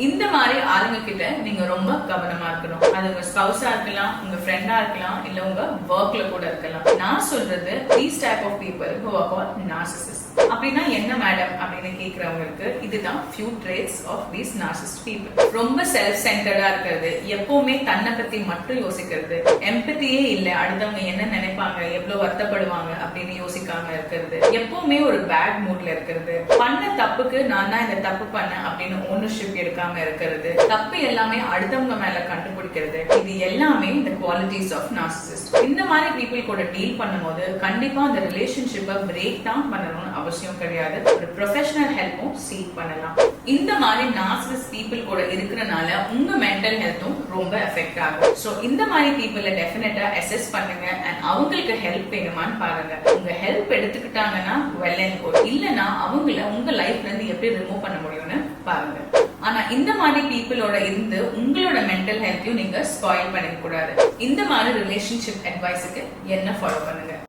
இந்த மாதிரி ஆளுங்க கிட்ட நீங்க ரொம்ப கவனமா இருக்கணும். அது உங்க ஸ்பௌஸா இருக்கலாம், உங்க ஃப்ரெண்டா இருக்கலாம், இல்ல உங்க ஒர்க்ல கூட இருக்கலாம். நான் சொல்றது these type of people who are called narcissists. அப்படின்னா என்ன மேடம் அப்படின்னு கேக்குறவங்களுக்கு இதுதான் few traits of these narcissist people. ரொம்ப செல்ஃப் சென்டர்டா இருக்கிறது, எப்பவுமே தன்னை பத்தி மட்டும் யோசிக்கிறது, எம்பத்தியே இல்ல, அடுத்தவங்க என்ன நினைப்பாங்க, எவ்வளவு வருத்தப்படுவாங்க அப்படின்னு யோசிக்காம இருக்கிறது, எப்பவுமே ஒரு பேட் மூட்ல இருக்கிறது, பண்ண தப்புக்கு நான் தான் இந்த தப்பு பண்ணேன் அப்படின்னு ஓனர்ஷிப் எடுக்காம இருக்கிறது, தப்பு எல்லாமே அடுத்தவங்க மேல கண்டுபிடிக்கிறது, இது எல்லாமே இந்த குவாலிட்டிஸ் ஆஃப் நார்சிசிஸ்ட். இந்த மாதிரி பீப்புள் கூட டீல் பண்ணும்போது கண்டிப்பா அந்த ரிலேஷன்ஷிப்பை பிரேக் தான் பண்ணணும்னு அவசியம் கிடையாது. ஒரு ப்ரொஃபஷனல் ஹெல்ப்பும் சீக் பண்ணலாம். இந்த மாதிரி நார்சிசிஸ்ட் பீப்புள் கூட இருக்கிறனால உங்க மென்டல் ஹெல்த்தும் ரொம்ப எஃபெக்ட் ஆகும். சோ இந்த மாதிரி பீப்புளை டெஃபினட்டா அசஸ் பண்ணுங்க அண்ட் அவங்களுக்கு ஹெல்ப் வேணுமான்னு பாருங்க. உங்க ஹெல்ப் எடுத்துக்கிட்டாங்கன்னா வெல் அண்ட் குட், இல்லனா அவங்கள உங்க லைஃப்ல இருந்து எப்படி ரிமூவ் பண்ண முடியும்னு பாருங்க. ஆனா இந்த மாதிரி பீப்புளோட இருந்து உங்களோட மென்டல் ஹெல்த்தையும் நீங்க ஸ்பாயில் பண்ணிக்க கூடாது. இந்த மாதிரி ரிலேஷன்ஷிப் அட்வைஸுக்கு என்ன ஃபாலோ பண்ணுங்க.